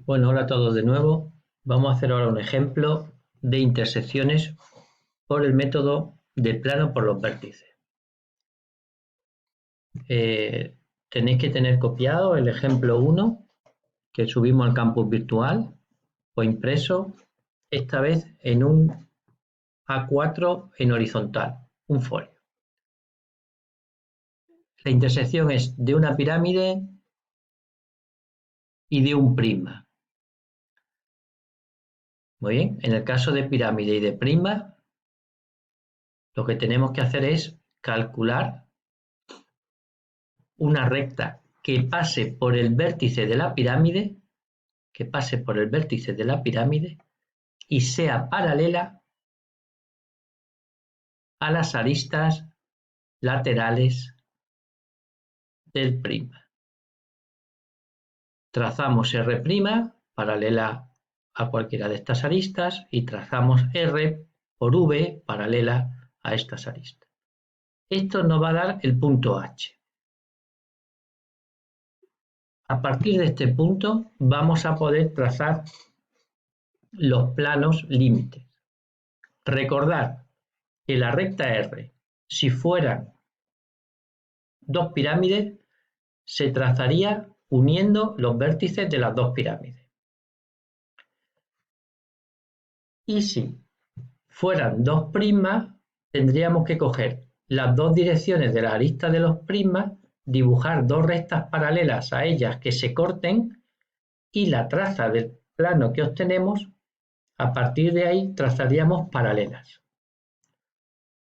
Bueno, hola a todos de nuevo. Vamos a hacer ahora un ejemplo de intersecciones por el método de plano por los vértices. Tenéis que tener copiado el ejemplo 1 que subimos al campus virtual o impreso, esta vez en un A4 en horizontal, un folio. La intersección es de una pirámide y de un prisma. Muy bien, en el caso de pirámide y de prisma, lo que tenemos que hacer es calcular una recta que pase por el vértice de la pirámide, y sea paralela a las aristas laterales del prisma. Trazamos R' paralela a cualquiera de estas aristas y trazamos R por V paralela a estas aristas. Esto nos va a dar el punto H. A partir de este punto vamos a poder trazar los planos límites. Recordad que la recta R, si fueran dos pirámides, se trazaría uniendo los vértices de las dos pirámides. Y si fueran dos prismas, tendríamos que coger las dos direcciones de la arista de los prismas, dibujar dos rectas paralelas a ellas que se corten y la traza del plano que obtenemos, a partir de ahí trazaríamos paralelas.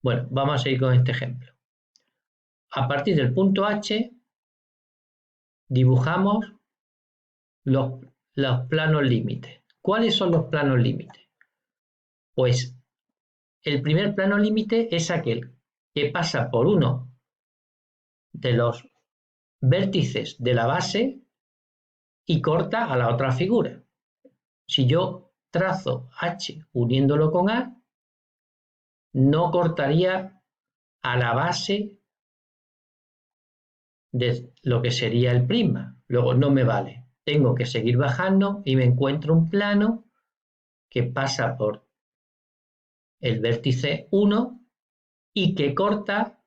Bueno, vamos a seguir con este ejemplo. A partir del punto H dibujamos los planos límites. ¿Cuáles son los planos límites? Pues el primer plano límite es aquel que pasa por uno de los vértices de la base y corta a la otra figura. Si yo trazo H uniéndolo con A, no cortaría a la base de lo que sería el prisma. Luego no me vale. Tengo que seguir bajando y me encuentro un plano que pasa por el vértice 1 y que corta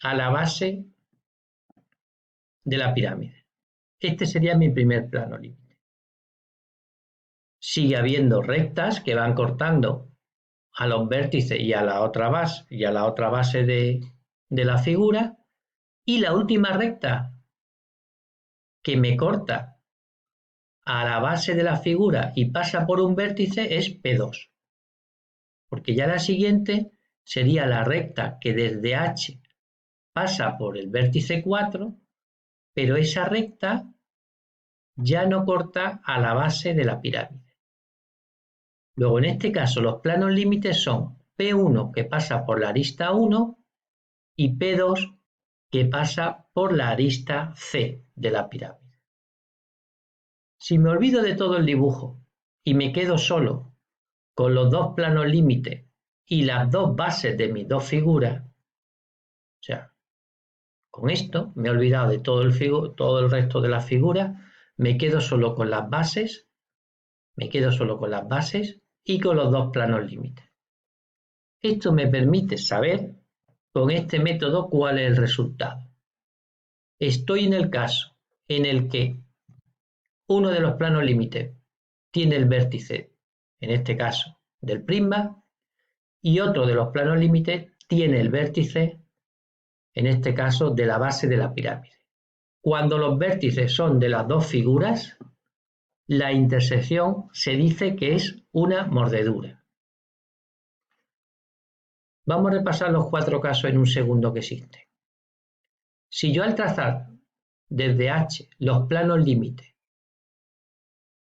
a la base de la pirámide. Este sería mi primer plano límite. Sigue habiendo rectas que van cortando a los vértices y a la otra base de la figura, y la última recta que me corta a la base de la figura y pasa por un vértice es P2, porque ya la siguiente sería la recta que desde H pasa por el vértice 4, pero esa recta ya no corta a la base de la pirámide. Luego, en este caso, los planos límites son P1 que pasa por la arista 1 y P2 que pasa por la arista C de la pirámide. Si me olvido de todo el dibujo y me quedo solo con los dos planos límites y las dos bases de mis dos figuras, o sea, con esto me he olvidado de todo el resto de la figura, me quedo solo con las bases y con los dos planos límites. Esto me permite saber con este método cuál es el resultado. Estoy en el caso en el que uno de los planos límites tiene el vértice, en este caso, del prisma, y otro de los planos límites tiene el vértice, en este caso, de la base de la pirámide. Cuando los vértices son de las dos figuras, la intersección se dice que es una mordedura. Vamos a repasar los 4 casos en un segundo que existen. Si yo al trazar desde H los planos límites,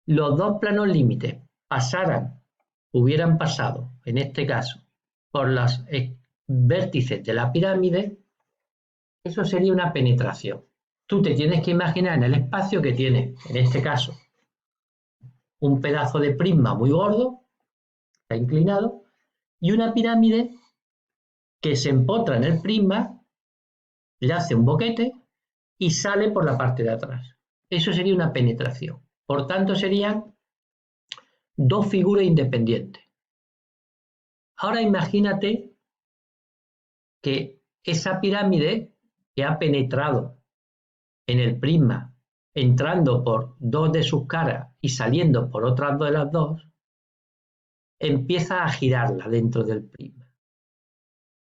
los dos planos límites hubieran pasado, en este caso, por los vértices de la pirámide, eso sería una penetración. Tú te tienes que imaginar en el espacio que tiene, en este caso, un pedazo de prisma muy gordo, está inclinado, y una pirámide que se empotra en el prisma, le hace un boquete y sale por la parte de atrás. Eso sería una penetración. Por tanto, serían dos figuras independientes. Ahora imagínate que esa pirámide que ha penetrado en el prisma, entrando por dos de sus caras y saliendo por otras dos de las dos, empieza a girarla dentro del prisma,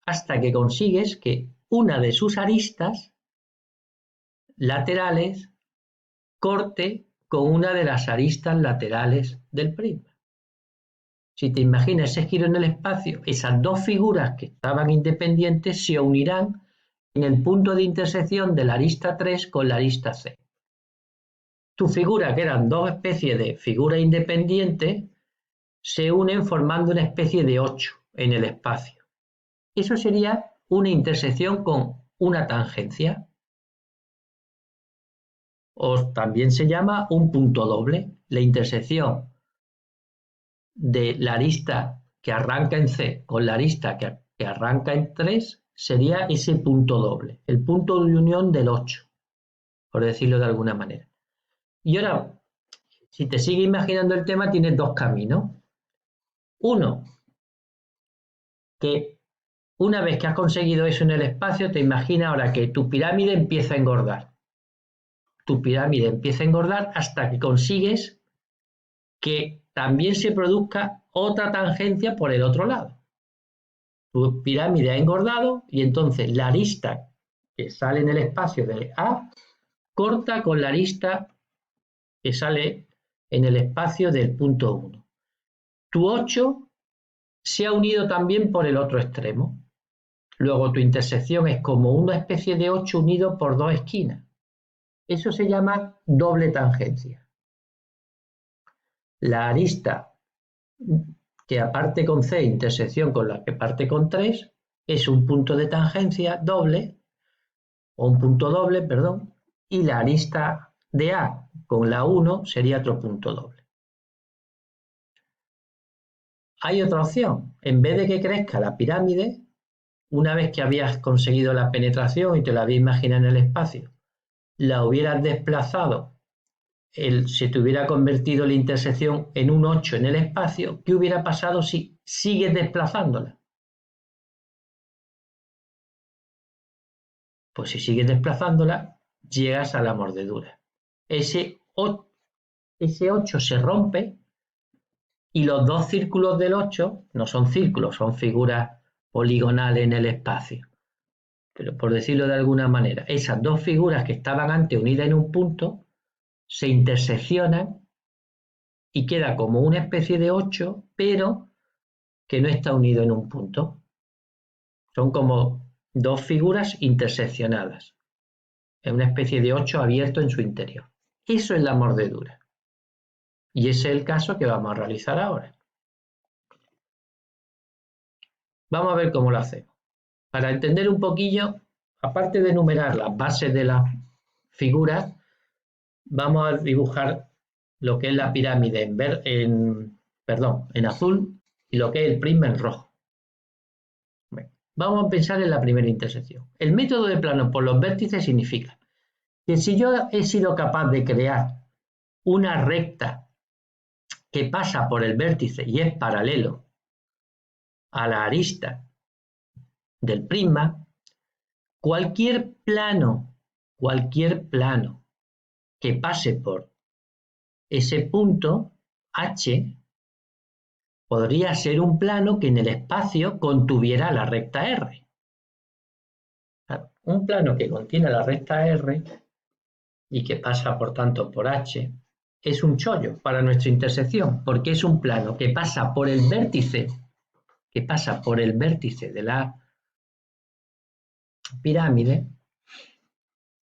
hasta que consigues que una de sus aristas laterales corte con una de las aristas laterales del prisma. Si te imaginas ese giro en el espacio, esas dos figuras que estaban independientes se unirán en el punto de intersección de la arista 3 con la arista C. Tu figura, que eran dos especies de figuras independientes, se unen formando una especie de 8 en el espacio. Eso sería una intersección con una tangencia. O también se llama un punto doble. La intersección de la arista que arranca en C con la arista que arranca en 3 sería ese punto doble, el punto de unión del 8, por decirlo de alguna manera. Y ahora, si te sigue imaginando el tema, tienes dos caminos. Uno, que una vez que has conseguido eso en el espacio, te imaginas ahora que tu pirámide empieza a engordar. Tu pirámide empieza a engordar hasta que consigues que también se produzca otra tangencia por el otro lado. Tu pirámide ha engordado y entonces la arista que sale en el espacio de A corta con la arista que sale en el espacio del punto 1. Tu 8 se ha unido también por el otro extremo. Luego tu intersección es como una especie de 8 unido por dos esquinas. Eso se llama doble tangencia. La arista que aparte con C, intersección con la que parte con 3, es un punto de tangencia doble, o un punto doble, perdón, y la arista de A con la 1 sería otro punto doble. Hay otra opción. En vez de que crezca la pirámide, una vez que habías conseguido la penetración y te la habías imaginado en el espacio, la hubieras desplazado, se te hubiera convertido la intersección en un 8 en el espacio, ¿qué hubiera pasado si sigues desplazándola? Pues si sigues desplazándola, llegas a la mordedura. Ese 8 se rompe y los dos círculos del 8 no son círculos, son figuras poligonales en el espacio. Pero por decirlo de alguna manera, esas dos figuras que estaban antes unidas en un punto se interseccionan y queda como una especie de 8, pero que no está unido en un punto. Son como dos figuras interseccionadas. Es una especie de 8 abierto en su interior. Eso es la mordedura. Y ese es el caso que vamos a realizar ahora. Vamos a ver cómo lo hacemos. Para entender un poquillo, aparte de enumerar las bases de las figuras, vamos a dibujar lo que es la pirámide en azul y lo que es el prisma en rojo. Vamos a pensar en la primera intersección. El método de plano por los vértices significa que si yo he sido capaz de crear una recta que pasa por el vértice y es paralelo a la arista del prisma, cualquier plano que pase por ese punto H podría ser un plano que en el espacio contuviera la recta R. Un plano que contiene la recta R y que pasa por tanto por H es un chollo para nuestra intersección porque es un plano que pasa por el vértice de la pirámide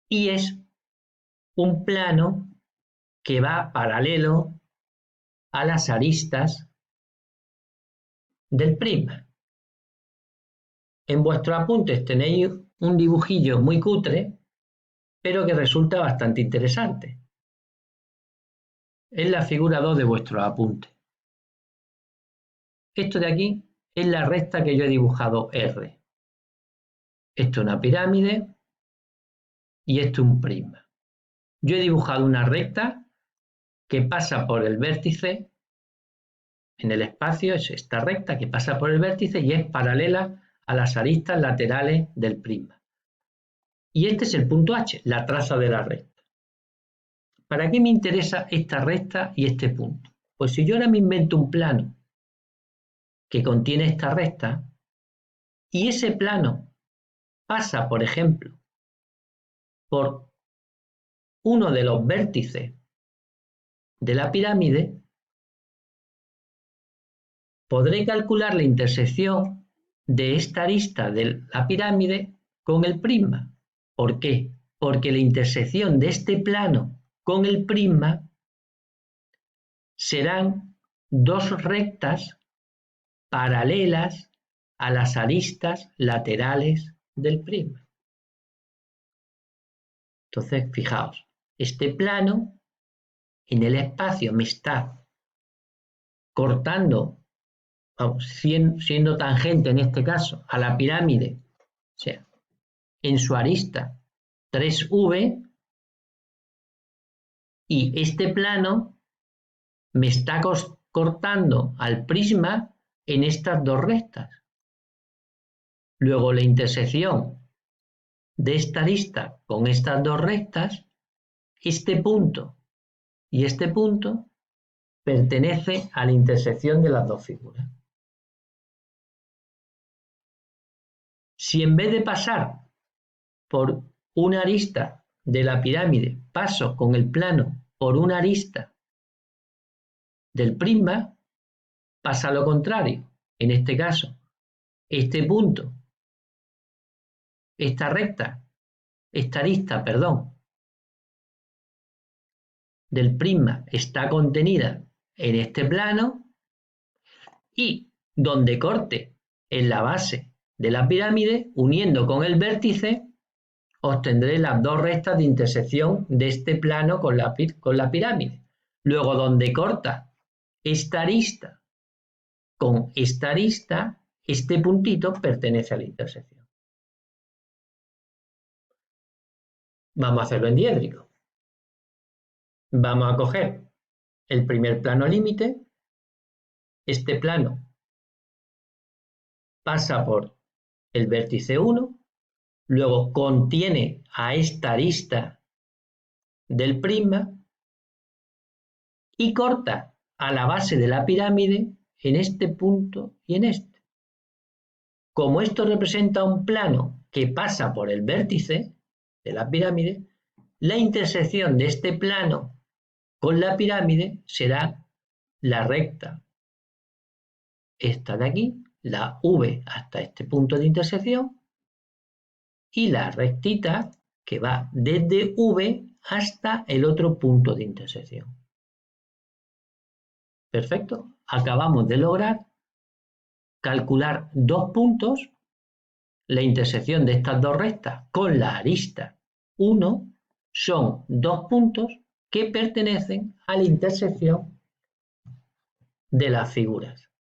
y es un plano que va paralelo a las aristas del prisma. En vuestros apuntes tenéis un dibujillo muy cutre, pero que resulta bastante interesante. Es la figura 2 de vuestros apuntes. Esto de aquí es la recta que yo he dibujado R. Esto es una pirámide y esto es un prisma. Yo he dibujado una recta que pasa por el vértice en el espacio, es esta recta que pasa por el vértice y es paralela a las aristas laterales del prisma. Y este es el punto H, la traza de la recta. ¿Para qué me interesa esta recta y este punto? Pues si yo ahora me invento un plano que contiene esta recta y ese plano pasa, por ejemplo, por uno de los vértices de la pirámide, podré calcular la intersección de esta arista de la pirámide con el prisma. ¿Por qué? Porque la intersección de este plano con el prisma serán dos rectas paralelas a las aristas laterales del prisma. Entonces, fijaos, este plano en el espacio me está cortando, siendo tangente en este caso, a la pirámide, o sea, en su arista 3V, y este plano me está cortando al prisma en estas dos rectas. Luego la intersección de esta arista con estas dos rectas, este punto y este punto pertenece a la intersección de las dos figuras. Si en vez de pasar por una arista de la pirámide paso con el plano por una arista del prisma, pasa lo contrario. En este caso, este punto, esta arista, del prisma está contenida en este plano y donde corte en la base de la pirámide, uniendo con el vértice, obtendré las dos rectas de intersección de este plano con la pirámide. Luego, donde corta esta arista con esta arista, este puntito pertenece a la intersección. Vamos a hacerlo en diédrico. Vamos a coger el primer plano límite. Este plano pasa por el vértice 1, luego contiene a esta arista del prisma y corta a la base de la pirámide en este punto y en este. Como esto representa un plano que pasa por el vértice de la pirámide, la intersección de este plano con la pirámide será la recta, esta de aquí, la V hasta este punto de intersección, y la rectita que va desde V hasta el otro punto de intersección. Perfecto. Acabamos de lograr calcular dos puntos, la intersección de estas dos rectas con la arista 1 son dos puntos que pertenecen a la intersección de las figuras.